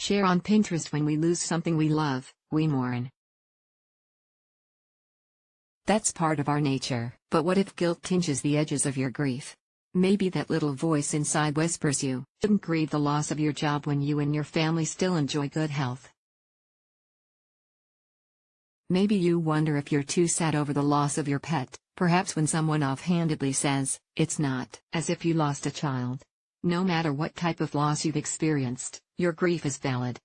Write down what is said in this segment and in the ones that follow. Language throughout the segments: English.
Share on Pinterest. When we lose something we love, we mourn. That's part of our nature. But what if guilt tinges the edges of your grief? Maybe that little voice inside whispers you shouldn't grieve the loss of your job when you and your family still enjoy good health. Maybe you wonder if you're too sad over the loss of your pet, perhaps when someone offhandedly says, "It's not as if you lost a child." No matter what type of loss you've experienced, your grief is valid.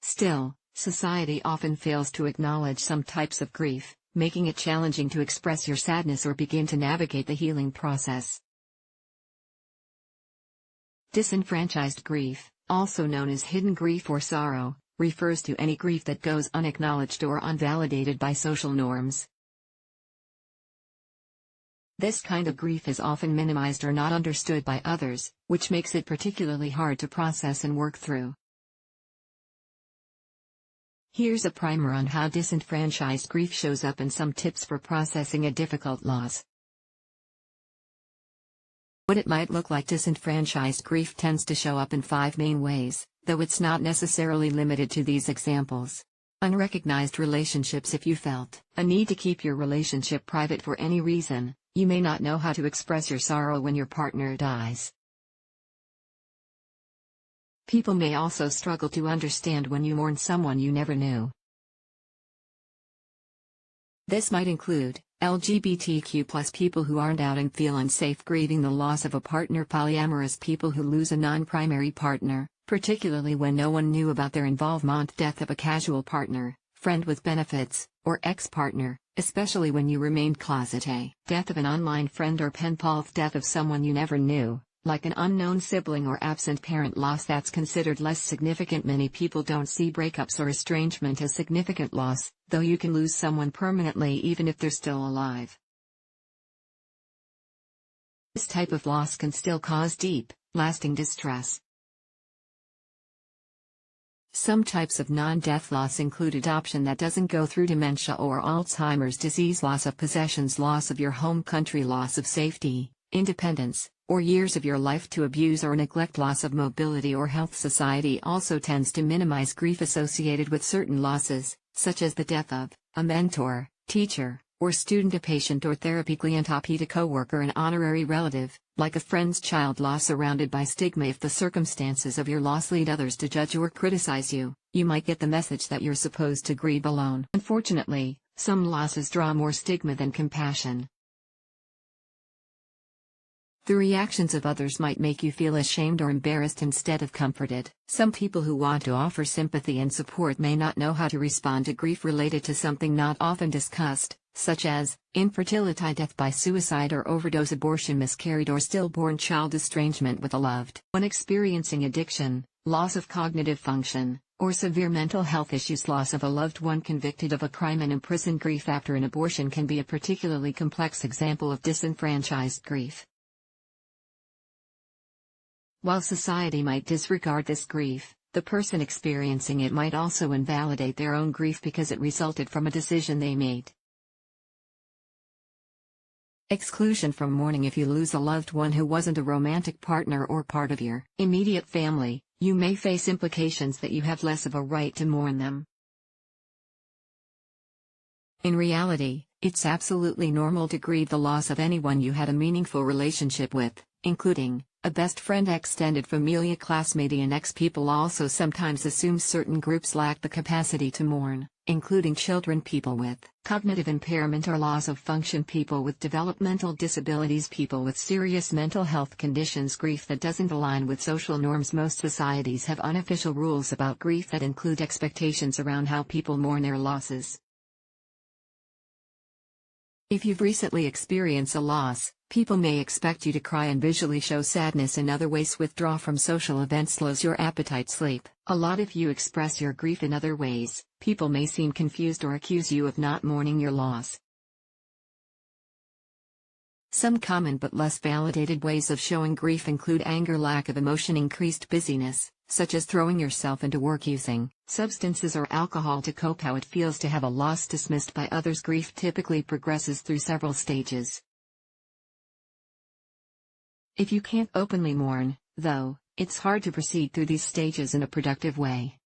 Still, society often fails to acknowledge some types of grief, making it challenging to express your sadness or begin to navigate the healing process. Disenfranchised grief, also known as hidden grief or sorrow, refers to any grief that goes unacknowledged or unvalidated by social norms. This kind of grief is often minimized or not understood by others, which makes it particularly hard to process and work through. Here's a primer on how disenfranchised grief shows up and some tips for processing a difficult loss. What it might look like. Disenfranchised grief tends to show up in 5 main ways, though it's not necessarily limited to these examples. Unrecognized relationships. If you felt a need to keep your relationship private for any reason, you may not know how to express your sorrow when your partner dies. People may also struggle to understand when you mourn someone you never knew. This might include LGBTQ+ people who aren't out and feel unsafe grieving the loss of a partner, polyamorous people who lose a non-primary partner, particularly when no one knew about their involvement, death of a casual partner, friend with benefits, or ex-partner, especially when you remained closeted, death of an online friend or pen pal, death of someone you never knew, like an unknown sibling or absent parent, loss that's considered less significant. Many people don't see breakups or estrangement as significant loss, though you can lose someone permanently even if they're still alive. This type of loss can still cause deep, lasting distress. Some types of non-death loss include adoption that doesn't go through, dementia or Alzheimer's disease, loss of possessions, loss of your home country, loss of safety, independence, or years of your life to abuse or neglect, loss of mobility or health. Society also tends to minimize grief associated with certain losses, such as the death of a mentor, teacher, or student, a patient or therapy client, a coworker, an honorary relative, like a friend's child. Loss surrounded by stigma. If the circumstances of your loss lead others to judge or criticize you, you might get the message that you're supposed to grieve alone. Unfortunately, some losses draw more stigma than compassion. The reactions of others might make you feel ashamed or embarrassed instead of comforted. Some people who want to offer sympathy and support may not know how to respond to grief related to something not often discussed, such as infertility, death by suicide or overdose, abortion, miscarried or stillborn child, estrangement with a loved one, experiencing addiction, loss of cognitive function, or severe mental health issues, loss of a loved one convicted of a crime and imprisoned. Grief after an abortion can be a particularly complex example of disenfranchised grief. While society might disregard this grief, the person experiencing it might also invalidate their own grief because it resulted from a decision they made. Exclusion from mourning. If you lose a loved one who wasn't a romantic partner or part of your immediate family, you may face implications that you have less of a right to mourn them. In reality, it's absolutely normal to grieve the loss of anyone you had a meaningful relationship with, including a best friend, extended familia, classmate, and ex. People also sometimes assume certain groups lack the capacity to mourn, including children, people with cognitive impairment or loss of function, people with developmental disabilities, people with serious mental health conditions. Grief that doesn't align with social norms. Most societies have unofficial rules about grief that include expectations around how people mourn their losses. If you've recently experienced a loss, people may expect you to cry and visually show sadness. In other ways, withdraw from social events, slows your appetite, sleep a lot. If you express your grief in other ways, people may seem confused or accuse you of not mourning your loss. Some common but less validated ways of showing grief include anger, lack of emotion, increased busyness, such as throwing yourself into work, using substances or alcohol to cope, how it feels to have a loss dismissed by others. Grief typically progresses through several stages. If you can't openly mourn, though, it's hard to proceed through these stages in a productive way.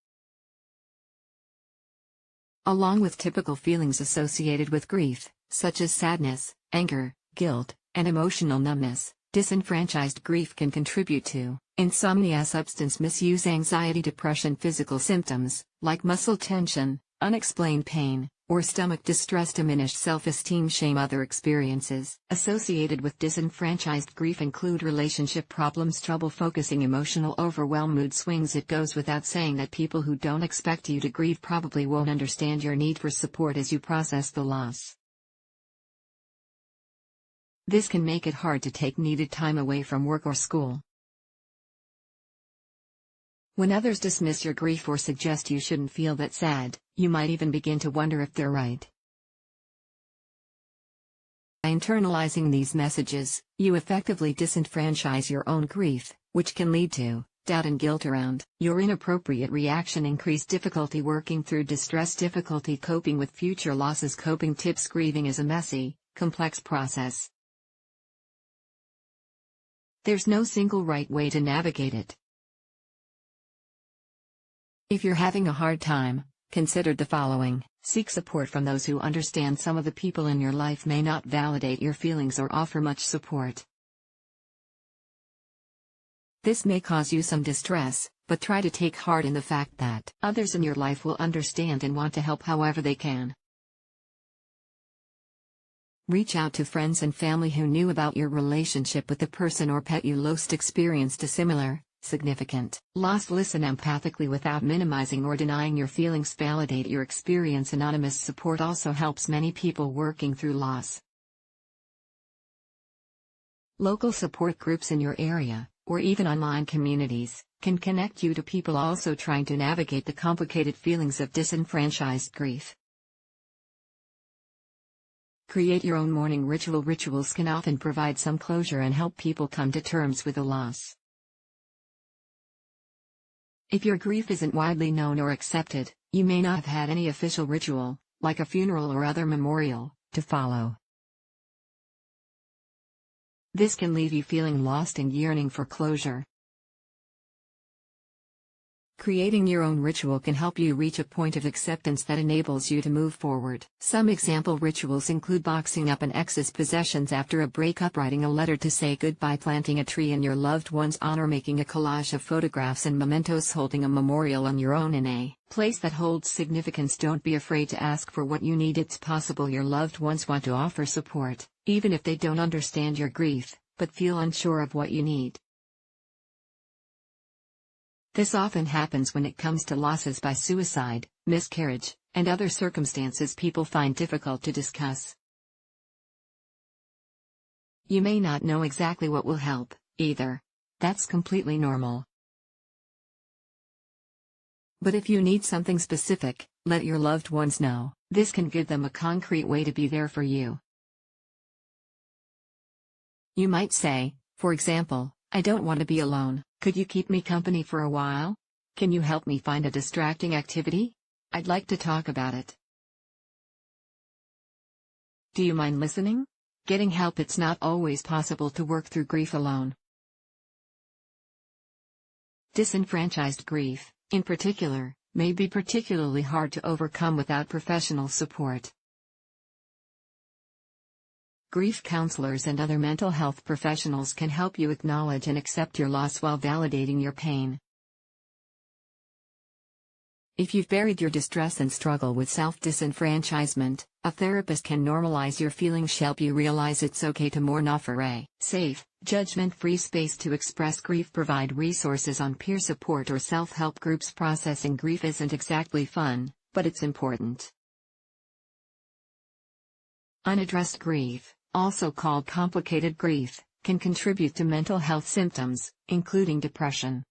Along with typical feelings associated with grief, such as sadness, anger, guilt, and emotional numbness, disenfranchised grief can contribute to insomnia, substance misuse, anxiety, depression, physical symptoms, like muscle tension, unexplained pain, or stomach distress, diminished self-esteem, shame. Other experiences associated with disenfranchised grief include relationship problems, trouble focusing, emotional overwhelm, mood swings. It goes without saying that people who don't expect you to grieve probably won't understand your need for support as you process the loss. This can make it hard to take needed time away from work or school. When others dismiss your grief or suggest you shouldn't feel that sad, you might even begin to wonder if they're right. By internalizing these messages, you effectively disenfranchise your own grief, which can lead to doubt and guilt around your inappropriate reaction, increased difficulty working through distress, difficulty coping with future losses. Coping tips: grieving is a messy, complex process. There's no single right way to navigate it. If you're having a hard time, consider the following. Seek support from those who understand. Some of the people in your life may not validate your feelings or offer much support. This may cause you some distress, but try to take heart in the fact that others in your life will understand and want to help however they can. Reach out to friends and family who knew about your relationship with the person or pet you lost, experienced a similar, significant loss. Listen empathically without minimizing or denying your feelings. Validate your experience. Anonymous support also helps many people working through loss. Local support groups in your area, or even online communities, can connect you to people also trying to navigate the complicated feelings of disenfranchised grief. Create your own morning ritual. Rituals can often provide some closure and help people come to terms with the loss. If your grief isn't widely known or accepted, you may not have had any official ritual, like a funeral or other memorial, to follow. This can leave you feeling lost and yearning for closure. Creating your own ritual can help you reach a point of acceptance that enables you to move forward. Some example rituals include boxing up an ex's possessions after a breakup, writing a letter to say goodbye, planting a tree in your loved one's honor, making a collage of photographs and mementos, holding a memorial on your own in a place that holds significance. Don't be afraid to ask for what you need. It's possible your loved ones want to offer support, even if they don't understand your grief, but feel unsure of what you need. This often happens when it comes to losses by suicide, miscarriage, and other circumstances people find difficult to discuss. You may not know exactly what will help, either. That's completely normal. But if you need something specific, let your loved ones know. This can give them a concrete way to be there for you. You might say, for example, I don't want to be alone. Could you keep me company for a while? Can you help me find a distracting activity? I'd like to talk about it. Do you mind listening? Getting help. It's not always possible to work through grief alone. Disenfranchised grief, in particular, may be particularly hard to overcome without professional support. Grief counselors and other mental health professionals can help you acknowledge and accept your loss while validating your pain. If you've buried your distress and struggle with self-disenfranchisement, a therapist can normalize your feelings, help you realize it's okay to mourn, offer a safe, judgment-free space to express grief, provide resources on peer support or self-help groups. Processing grief isn't exactly fun, but it's important. Unaddressed grief, also called complicated grief, can contribute to mental health symptoms, including depression.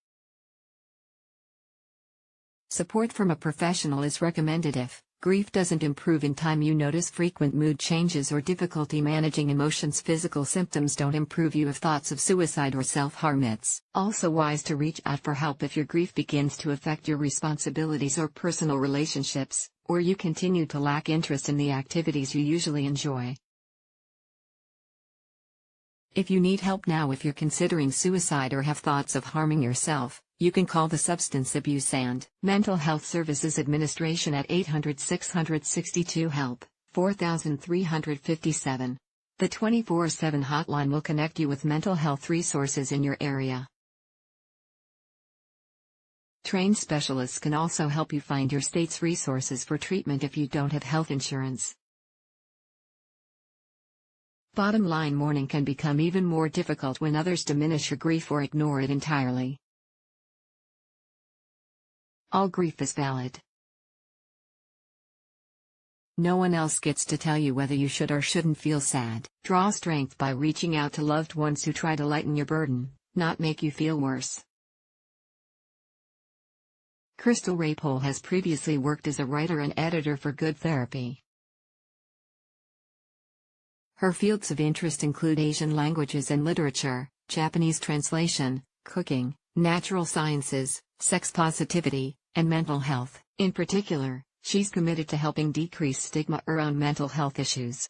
Support from a professional is recommended if grief doesn't improve in time, you notice frequent mood changes or difficulty managing emotions, physical symptoms don't improve, you have thoughts of suicide or self-harm. It's also wise to reach out for help if your grief begins to affect your responsibilities or personal relationships, or you continue to lack interest in the activities you usually enjoy. If you need help now, if you're considering suicide or have thoughts of harming yourself, you can call the Substance Abuse and Mental Health Services Administration at 800-662-HELP, 4357. The 24/7 hotline will connect you with mental health resources in your area. Trained specialists can also help you find your state's resources for treatment if you don't have health insurance. Bottom line, mourning can become even more difficult when others diminish your grief or ignore it entirely. All grief is valid. No one else gets to tell you whether you should or shouldn't feel sad. Draw strength by reaching out to loved ones who try to lighten your burden, not make you feel worse. Crystal Rapole has previously worked as a writer and editor for Good Therapy. Her fields of interest include Asian languages and literature, Japanese translation, cooking, natural sciences, sex positivity, and mental health. In particular, she's committed to helping decrease stigma around mental health issues.